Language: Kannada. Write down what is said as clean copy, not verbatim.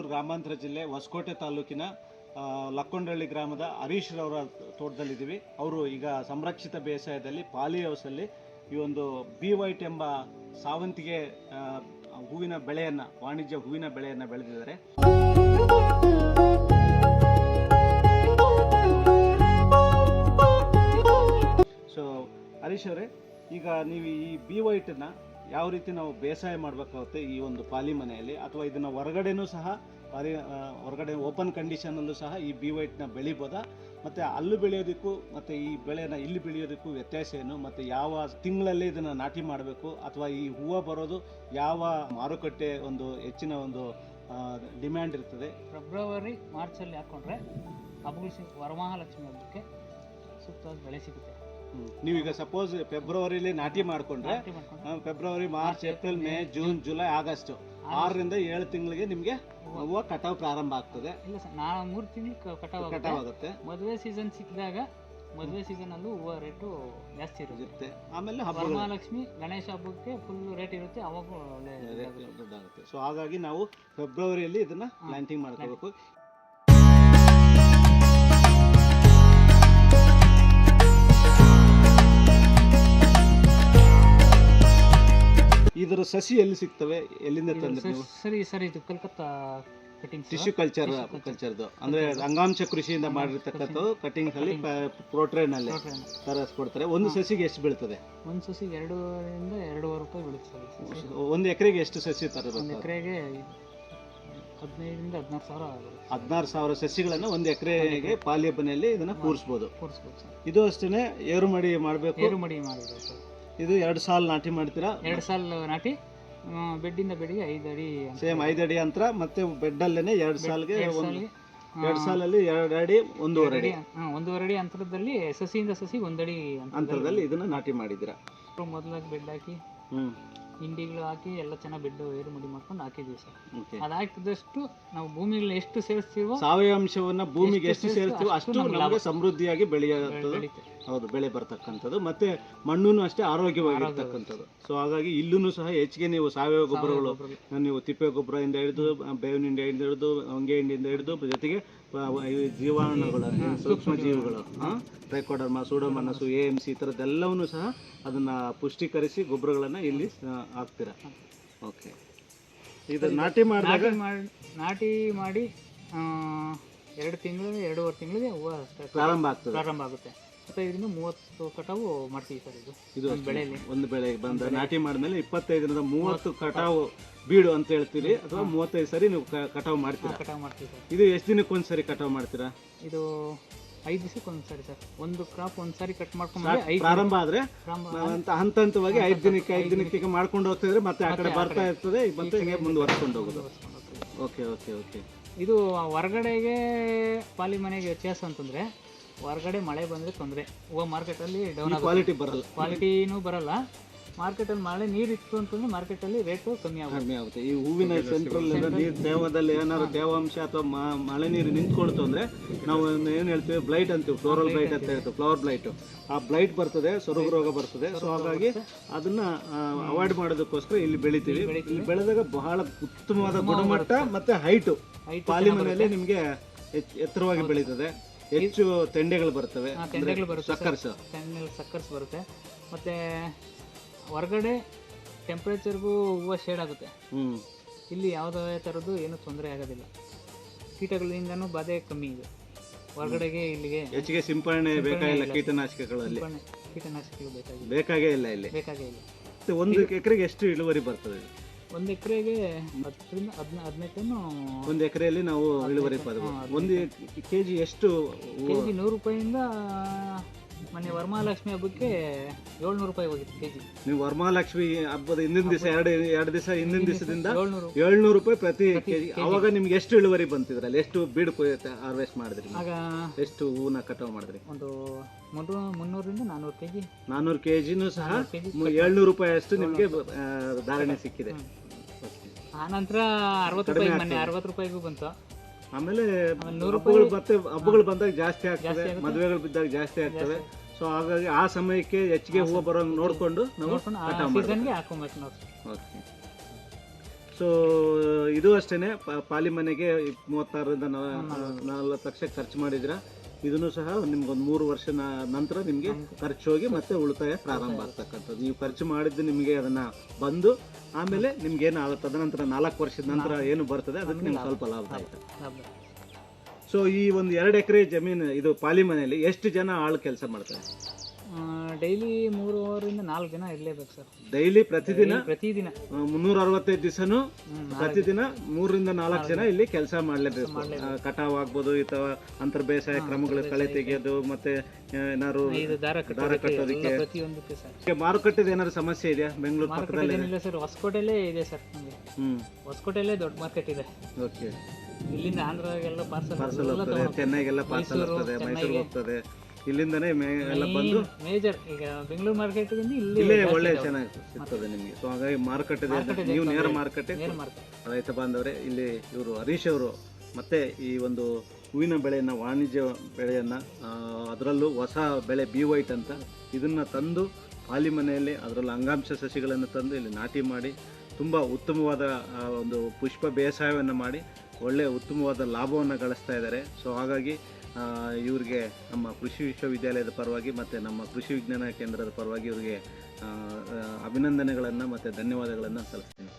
ಬೆಂಗಳೂರು ಗ್ರಾಮಾಂತರ ಜಿಲ್ಲೆ ಹೊಸಕೋಟೆ ತಾಲೂಕಿನ ಲಕ್ಕೊಂಡಳ್ಳಿ ಗ್ರಾಮದ ಹರೀಶ್ ರವರ ತೋಟದಲ್ಲಿದ್ದೀವಿ. ಅವರು ಈಗ ಸಂರಕ್ಷಿತ ಬೇಸಾಯದಲ್ಲಿ ಪಾಲಿ ಹೌಸಲ್ಲಿ ಈ ಒಂದು ಬಿ ವೈಟ್ ಎಂಬ ಸಾವಂತಿಗೆ ಹೂವಿನ ಬೆಳೆಯನ್ನು, ವಾಣಿಜ್ಯ ಹೂವಿನ ಬೆಳೆಯನ್ನು ಬೆಳೆದಿದ್ದಾರೆ. ಸೊ ಹರೀಶ್ ಅವರೇ, ಈಗ ನೀವು ಈ ಬಿ ವೈಟನ್ನು ಯಾವ ರೀತಿ ನಾವು ಬೇಸಾಯ ಮಾಡಬೇಕಾಗುತ್ತೆ ಈ ಒಂದು ಪಾಲಿ ಮನೆಯಲ್ಲಿ, ಅಥವಾ ಇದನ್ನು ಹೊರಗಡೆನೂ ಸಹ ಹೊರಗಡೆ ಓಪನ್ ಕಂಡೀಷನಲ್ಲೂ ಸಹ ಈ ಬಿ ವೈಟ್ನ ಬೆಳಿಬೋದಾ, ಮತ್ತು ಅಲ್ಲೂ ಬೆಳೆಯೋದಕ್ಕೂ ಮತ್ತು ಈ ಬೆಳೆನ ಇಲ್ಲಿ ಬೆಳೆಯೋದಕ್ಕೂ ವ್ಯತ್ಯಾಸ ಏನು, ಮತ್ತು ಯಾವ ತಿಂಗಳಲ್ಲಿ ಇದನ್ನು ನಾಟಿ ಮಾಡಬೇಕು, ಅಥವಾ ಈ ಹೂವು ಬರೋದು ಯಾವ ಮಾರುಕಟ್ಟೆ ಒಂದು ಹೆಚ್ಚಿನ ಒಂದು ಡಿಮ್ಯಾಂಡ್ ಇರ್ತದೆ? ಫೆಬ್ರವರಿ ಮಾರ್ಚಲ್ಲಿ ಹಾಕ್ಕೊಂಡ್ರೆ ಹಬ್ಬಗಳು ವರಮಹಾಲಕ್ಷ್ಮಿ ಹಬ್ಬಕ್ಕೆ ಸೂಕ್ತವಾದ ಬೆಳೆ ಸಿಗುತ್ತೆ. ನೀವೀಗ ಸಪೋಸ್ ಫೆಬ್ರವರಿಲಿ ನಾಟಿ ಮಾಡಿಕೊಂಡ್ರೆ February, March, April, May, June, July, August 6ರಿಂದ 7 ತಿಂಗಳಿಗೆ ನಿಮಗೆ ಹೂವು ಕಟಾವು ಪ್ರಾರಂಭ ಆಗ್ತದೆ. ಇಲ್ಲ ಸರ್, 3 ತಿಂಗಳು ಕಟಾವ್ ಆಗುತ್ತೆ. ಮದುವೆ ಸೀಸನ್ ಸಿಕ್ಕಿದಾಗ ಮದುವೆ ಸೀಸನಲ್ಲೂ ಹೂವು ರೇಟು ಜಾಸ್ತಿ ಇರುತ್ತೆ. ಆಮೇಲೆ ವರಮಹಾಲಕ್ಷ್ಮಿ ಗಣೇಶ ಹಬ್ಬಕ್ಕೆ ಫುಲ್ ರೇಟ್ ಇರುತ್ತೆ, ಅವಾಗ ಒಳ್ಳೆ ದುಡ್ಡಾಗುತ್ತೆ. ಸೊ ಹಾಗಾಗಿ ನಾವು ಫೆಬ್ರವರಿಯಲ್ಲಿ ಇದನ್ನ ಪ್ಲಾಂಟಿಂಗ್ ಮಾಡ್ಕೋಬೇಕು. ಇದರ ಸಸಿ ಎಲ್ಲಿ ಸಿಗ್ತವೆ, ಎಲ್ಲಿಂದ ತಂದ್ರೆ ನೀವು? ಸರಿ ಇದು ಕಲ್ಕತ್ತಾ ಕಟಿಂಗ್ ಟಿಶ್ಯೂ ಕಲ್ಚರ್ದು ಅಂದ್ರೆ ಅಂಗಾಂಶ ಕೃಷಿಯಿಂದ ಮಾಡಿರ್ತಕ್ಕಂಥ ಕಟಿಂಗ್ಸ್ ಅಲ್ಲಿ ಪ್ರೋಟ್ರೇನ್ ಅಲ್ಲಿ ತರಿಸ್ಕೊಡ್ತಾರೆ. ಒಂದು ಸಸಿಗೆ ಎಷ್ಟು ಬೀಳ್ತದೆ? ಒಂದು ಸಸಿಗೆ 2ರಿಂದ 2.5 ರೂಪಾಯಿ ಬೀಳುತ್ತೆ. ಒಂದು ಎಕರೆಗೆ ಎಷ್ಟು ಸಸಿ ತರಬೇಕು? ಒಂದು ಎಕರೆಗೆ 15ರಿಂದ 16 ಸಾವಿರ. 16 ಸಾವಿರ ಸಸಿಗಳನ್ನು ಒಂದು ಎಕರೆಗೆ ಪಾಲಿಯ ಮನೆಯಲ್ಲಿ ಇದನ್ನ ಕೂರಿಸಬಹುದು. ಇದು ಅಷ್ಟೇ ಏರು ಮಾಡಿ ಮಾಡಬೇಕು. ಇದು 2 ಸಾಲು ನಾಟಿ ಮಾಡ್ತೀರಾ? 2 ಸಾಲು ನಾಟಿ, ಬೆಡ್ಡಿಂದ ಬೆಡ್ಗೆ 5 ಅಡಿ, ಸೇಮ್ 5 ಅಡಿ ಅಂತರ, ಮತ್ತೆ ಬೆಡ್ ಅಲ್ಲೇನೆ 2 ಸಾಲಿಗೆ 2 ಸಾಲಲ್ಲಿ 2 ಅಡಿ 1.5 ಅಡಿ 1.5 ಅಡಿ ಅಂತರದಲ್ಲಿ ಸಸಿಯಿಂದ ಸಸಿ 1 ಅಡಿ ಅಂತರದಲ್ಲಿ ಇದನ್ನ ನಾಟಿ ಮಾಡಿದ್ದೀರಾ. ಮೊದಲಾಗಿ ಬೆಡ್ ಹಾಕಿ ಹಿಂಡಿಗಳು ಹಾಕಿ ಎಲ್ಲ ಚೆನ್ನಾಗಿ ಬೆಡ್ ಏರು ಮಡಿ ಮಾಡ್ಕೊಂಡು ಹಾಕಿದ್ವಿ ಸರ್. ಅದು ಹಾಕಿದಷ್ಟು ನಾವು ಭೂಮಿಗಳನ್ನ ಎಷ್ಟು ಸೇರಿಸ್ತೀವೋ, ಸಾವಯವ ಅಂಶವನ್ನ ಭೂಮಿಗೆ ಎಷ್ಟು ಸೇರಿಸ್ತೀವೋ ಅಷ್ಟು ನಮಗೆ ಸಮೃದ್ಧಿಯಾಗಿ ಬೆಳೆಯುತ್ತದೆ. ಹೌದು, ಬೆಳೆ ಬರ್ತಕ್ಕಂಥದ್ದು, ಮತ್ತೆ ಮಣ್ಣು ಅಷ್ಟೇ ಆರೋಗ್ಯವಾಗಿರ್ತಕ್ಕಂಥದ್ದು. ಸೊ ಹಾಗಾಗಿ ಇಲ್ಲೂ ಸಹ ಹೆಚ್ಚಿಗೆ ನೀವು ಸಾವಯವ ಗೊಬ್ಬರಗಳು, ನೀವು ತಿಪ್ಪೆ ಗೊಬ್ಬರದಿಂದ ಹಿಡಿದು, ಬೇವಿನ ಹಿಂಡಿಯಿಂದ ಹಿಡಿದು, ಹೊಂಗೆ ಹಿಂಡಿಯಿಂದ ಹಿಡಿದು, ಜೊತೆಗೆ ಜೀವಾಣುಗಳು, ಸೂಕ್ಷ್ಮ ಜೀವಿಗಳು, ಟ್ರೈಕೋಡರ್ಮಾ, ಸೂಡೋಮೋನಾಸ್, AMC ಈ ಥರದ್ದೆಲ್ಲವನ್ನೂ ಸಹ ಅದನ್ನು ಪುಷ್ಟೀಕರಿಸಿ ಗೊಬ್ಬರಗಳನ್ನು ಇಲ್ಲಿ ಹಾಕ್ತೀರಾ. ಓಕೆ, ಇದು ನಾಟಿ ಮಾಡಿ 2 ತಿಂಗಳು 2.5 ತಿಂಗಳಿಗೆ ಹೂವು ಪ್ರಾರಂಭ ಆಗುತ್ತೆ. 25ರಿಂದ 30 ಕಟಾವು ಮಾಡ್ತೀವಿ ಸರ್. ಇದು ಬೆಳೆಯಲ್ಲಿ ಒಂದು ಬೆಳೆಗೆ ಬಂದ ನಾಟಿ ಮಾಡಿದ್ಮೇಲೆ 25ರಿಂದ 30 ಕಟಾವು ಬೀಡು ಅಂತ ಹೇಳ್ತೀರಿ, ಅಥವಾ 35 ಸರಿ ನೀವು ಕಟಾವು ಮಾಡ್ತೀರಾ? ಇದು ಎಷ್ಟು ದಿನಕ್ಕೆ ಒಂದ್ಸರಿ ಕಟಾವು ಮಾಡ್ತೀರಾ? ಇದು 5 ದಿವಸಕ್ಕೆ ಒಂದ್ಸರಿ ಸರ್. ಒಂದು ಕ್ರಾಪ್ ಒಂದ್ಸರಿ ಕಟ್ ಮಾಡ್ಕೊಂಡು ಪ್ರಾರಂಭ ಆದ್ರೆ ಹಂತ ಹಂತವಾಗಿ 5 ದಿನಕ್ಕೆ ಮಾಡ್ಕೊಂಡು ಹೋಗ್ತಿದ್ರೆ ಮತ್ತೆ ಆ ಕಡೆ ಬರ್ತಾ ಇರ್ತದೆ, ಮತ್ತೆ ಹಿಂಗೆ ಮುಂದುವರ್ಸ್ಕೊಂಡು ಹೋಗೋದು. Okay okay okay. ಇದು ಹೊರಗಡೆಗೆ ಪಾಲಿ ಮನೆಗೆ ವ್ಯತ್ಯಾಸ ಅಂತಂದ್ರೆ, ಹೊರಗಡೆ ಮಳೆ ಬಂದರೆ ತೊಂದರೆ, ಹೂವು ಮಾರ್ಕೆಟಲ್ಲಿ ಡೌನ್ ಆಗುತ್ತೆ, ಕ್ವಾಲಿಟಿನೂ ಬರಲ್ಲ. ಮಾರ್ಕೆಟಲ್ಲಿ ಮಳೆ ನೀರು ಇತ್ತು ಅಂತಂದ್ರೆ ಮಾರ್ಕೆಟಲ್ಲಿ ರೇಟು ಕಮ್ಮಿ ಆಗುತ್ತೆ. ಈ ಹೂವಿನ ಸೆಂಟ್ರಲ್ ನೀರು ತೇವದಲ್ಲಿ ಏನಾದ್ರು ತೇವಾಂಶ ಅಥವಾ ಮಳೆ ನೀರು ನಿಂತ್ಕೊಳ್ತು ಅಂದ್ರೆ ನಾವು ಏನು ಹೇಳ್ತೀವಿ, ಬ್ಲೈಟ್ ಅಂತೀವಿ, ಫ್ಲೋರಲ್ ಬ್ಲೈಟ್ ಅಂತ ಹೇಳ್ತೀವಿ, ಫ್ಲವರ್ ಬ್ಲೈಟ್. ಆ ಬ್ಲೈಟ್ ಬರ್ತದೆ, ಸೊರಗು ರೋಗ ಬರ್ತದೆ. ಸೊ ಹಾಗಾಗಿ ಅದನ್ನ ಅವಾಯ್ಡ್ ಮಾಡೋದಕ್ಕೋಸ್ಕರ ಇಲ್ಲಿ ಬೆಳಿತೀವಿ. ಇಲ್ಲಿ ಬೆಳೆದಾಗ ಬಹಳ ಉತ್ತಮವಾದ ಗುಣಮಟ್ಟ ಮತ್ತೆ ಹೈಟು ಪಾಲಿ ಮನೆಯಲ್ಲಿ ನಿಮಗೆ ಎತ್ತರವಾಗಿ ಬೆಳೀತದೆ. ಹೆಚ್ಚು ತೆಂಡೆಗಳು ಬರ್ತವೆ, ಸಕ್ಕರ್ಸ್ ಬರುತ್ತೆ. ಮತ್ತೆ ಹೊರಗಡೆ ಟೆಂಪ್ರೇಚರ್ಗೂ ಹೂವು ಶೇಡ್ ಆಗುತ್ತೆ. ಇಲ್ಲಿ ಯಾವುದೇ ಥರದ್ದು ಏನು ತೊಂದರೆ ಆಗೋದಿಲ್ಲ. ಕೀಟಗಳಿಂದನೂ ಬಾಧೆ ಕಮ್ಮಿ ಇದೆ. ಹೊರಗಡೆಗೆ ಇಲ್ಲಿಗೆ ಹೆಚ್ಚಿಗೆ ಸಿಂಪರಣೆ ಬೇಕಾಗಿಲ್ಲ. ಕೀಟನಾಶಕಗಳು ಬೇಕಾಗೇ ಇಲ್ಲ. ಇಲ್ಲಿ ಒಂದು ಎಕರೆಗೆ ಎಷ್ಟು ಇಳುವರಿ ಬರ್ತದೆ? 1 ಎಕರೆಗೆ 10ರಿಂದ 15 ಟನ್. 1 ಎಕರೆಯಲ್ಲಿ ನಾವು ಇಳುವರಿ ಪಡೆಯಬಹುದು. 1 ಕೆಜಿ ಎಷ್ಟು? ಕೆಜಿ 100 ರೂಪಾಯಿಂದ. ಮೊನ್ನೆ ವರಮಹಾಲಕ್ಷ್ಮಿ ಹಬ್ಬಕ್ಕೆ 700 ರೂಪಾಯಿ ಹೋಗಿತ್ತು ಕೆಜಿ. ನೀವು ವರಮಹಾಲಕ್ಷ್ಮಿ ಹಬ್ಬದ ಹಿಂದಿನ ದಿವಸ 2 ದಿವಸ ಹಿಂದಿನ ದಿವಸದಿಂದ 700 ರೂಪಾಯಿ ಪ್ರತಿ ಕೆಜಿ. ಅವಾಗ ನಿಮ್ಗೆ ಎಷ್ಟು ಇಳುವರಿ ಬಂತಿದ್ರಲ್ಲಿ? ಎಷ್ಟು ಬೀಡು ಹಾರ್ವೆಸ್ಟ್ ಮಾಡಿದ್ರಿ? ಆಗ ಎಷ್ಟು ಹೂವನ್ನ ಕಟಾವು ಮಾಡಿದ್ರಿ? ಒಂದು 300ರಿಂದ 400 ಕೆಜಿ. 400 ಕೆಜಿನೂ ಸಹ 700 ರೂಪಾಯಿ ಅಷ್ಟು ನಿಮ್ಗೆ ಧಾರಣೆ ಸಿಕ್ಕಿದೆ. ಆ ನಂತರ 60 ರೂಪಾಯಿ, ಮೊನ್ನೆ 60 ರೂಪಾಯಿಗೂ ಬಂತು. ಆಮೇಲೆ ಹಬ್ಬಗಳು ಬಂದಾಗ ಜಾಸ್ತಿ ಆಗ್ತದೆ, ಮದುವೆಗಳು ಬಿದ್ದಾಗ ಜಾಸ್ತಿ ಆಗ್ತದೆ. ಸೊ ಹಾಗಾಗಿ ಆ ಸಮಯಕ್ಕೆ ಹೆಚ್ಚಿಗೆ ಹೂವು ಬರೋಂಗೆ ನೋಡಿಕೊಂಡು ನಾವು ಕಟಾವು ಮಾಡ್ತೀವಿ. ಓಕೆ. ಸೊ ಸೊ ಇದು ಅಷ್ಟೇ ಪಾಲಿ ಮನೆಗೆ 36ರಿಂದ 40 ಲಕ್ಷ ಖರ್ಚು ಮಾಡಿದ್ರ. ಇದನ್ನು ಸಹ ನಿಮ್ಗೊಂದು 3 ವರ್ಷ ನಂತರ ನಿಮಗೆ ಖರ್ಚು ಹೋಗಿ ಮತ್ತೆ ಉಳಿತಾಯ ಪ್ರಾರಂಭ ಆಗ್ತಕ್ಕಂಥದ್ದು. ನೀವು ಖರ್ಚು ಮಾಡಿದ್ದು ನಿಮಗೆ ಅದನ್ನ ಬಂದು ಆಮೇಲೆ ನಿಮ್ಗೆ ಏನು ಆಗುತ್ತೆ ತದನಂತರ 4 ವರ್ಷದ ನಂತರ ಏನು ಬರ್ತದೆ ಅದಕ್ಕೆ ನಿಮ್ಗೆ ಸ್ವಲ್ಪ ಲಾಭ ಆಯ್ತು. ಸೊ ಈ ಒಂದು 2 ಎಕರೆ ಜಮೀನು ಇದು ಪಾಲಿ ಮನೆಯಲ್ಲಿ ಎಷ್ಟು ಜನ ಆಳು ಕೆಲಸ ಮಾಡ್ತಾರೆ? ಡೈಲಿ 3 4 ಜನ ಇರಲೇಬೇಕು ಸರ್. ಡೈಲಿ ಪ್ರತಿದಿನ 365 ದಿವಸನು ಪ್ರತಿದಿನ 3 ರಿಂದ 4 ಜನ ಇಲ್ಲಿ ಕೆಲಸ ಮಾಡಲೇಬೇಕು. ಕಟಾವ್ ಆಗ್ಬೋದು ಅಥವಾ ಅಂತರ್ ಬೇಸಾಯ ಕ್ರಮಗಳು, ಕಳೆ ತೆಗೆಯೋದು, ಮತ್ತೆ ಏನಾದ್ರು ದಾರ ಕಟ್ಟೋದಕ್ಕೆ. ಮಾರುಕಟ್ಟೆದ ಏನಾದ್ರು ಸಮಸ್ಯೆ ಇದೆಯಾ ಬೆಂಗಳೂರು ಪಕ್ಕದಲ್ಲಿ? ಸರ್ ಹೊಸಕೋಟೆಲ್ಲೇ ಇದೆ ಸರ್. ಹೊಸಕೋಟೆಲ್ಲೇ ದೊಡ್ಡ ಮಾರ್ಕೆಟ್ ಇದೆ. ಓಕೆ. ಇಲ್ಲಿಂದ ಆಂಧ್ರಗೆಲ್ಲ ಪಾರ್ಸಲ್ ಹೋಗ್ತದೆ, ಚೆನ್ನೈಗೆಲ್ಲ ಪಾರ್ಸಲ್ ಹೋಗ್ತದೆ, ಮೈಸೂರಿಗೆ ಹೋಗ್ತದೆ. ಇಲ್ಲಿಂದನೇ ಎಲ್ಲ ಬಂದು ಮೇಜರ್ ಈಗ ಬೆಂಗಳೂರು ಮಾರ್ಕೆಟ್ ಇಲ್ಲೇ ಒಳ್ಳೆ ಚೆನ್ನಾಗಿ ಸಿಗ್ತದೆ ನಿಮಗೆ. ಸೊ ಹಾಗಾಗಿ ಮಾರುಕಟ್ಟೆ ನೀವು ನೇರ ಮಾರುಕಟ್ಟೆ ರೈತ ಬಾಂಧವರೇ. ಇಲ್ಲಿ ಇವರು ಹರೀಶ್ ಅವರು ಮತ್ತೆ ಈ ಒಂದು ಹೂವಿನ ಬೆಳೆಯನ್ನು, ವಾಣಿಜ್ಯ ಬೆಳೆಯನ್ನು, ಅದರಲ್ಲೂ ಹೊಸ ಬೆಳೆ ಬಿ ವೈಟ್ ಅಂತ ಇದನ್ನು ತಂದು ಪಾಲಿ ಮನೆಯಲ್ಲಿ ಅದರಲ್ಲೂ ಅಂಗಾಂಶ ಸಸಿಗಳನ್ನು ತಂದು ಇಲ್ಲಿ ನಾಟಿ ಮಾಡಿ ತುಂಬ ಉತ್ತಮವಾದ ಒಂದು ಪುಷ್ಪ ಬೇಸಾಯವನ್ನು ಮಾಡಿ ಒಳ್ಳೆಯ ಉತ್ತಮವಾದ ಲಾಭವನ್ನು ಗಳಿಸ್ತಾ ಇದ್ದಾರೆ. ಸೊ ಹಾಗಾಗಿ ಇವ್ರಿಗೆ ನಮ್ಮ ಕೃಷಿ ವಿಶ್ವವಿದ್ಯಾಲಯದ ಪರವಾಗಿ ಮತ್ತು ನಮ್ಮ ಕೃಷಿ ವಿಜ್ಞಾನ ಕೇಂದ್ರದ ಪರವಾಗಿ ಇವರಿಗೆ ಅಭಿನಂದನೆಗಳನ್ನು ಮತ್ತು ಧನ್ಯವಾದಗಳನ್ನು ಸಲ್ಲಿಸ್ತೀನಿ.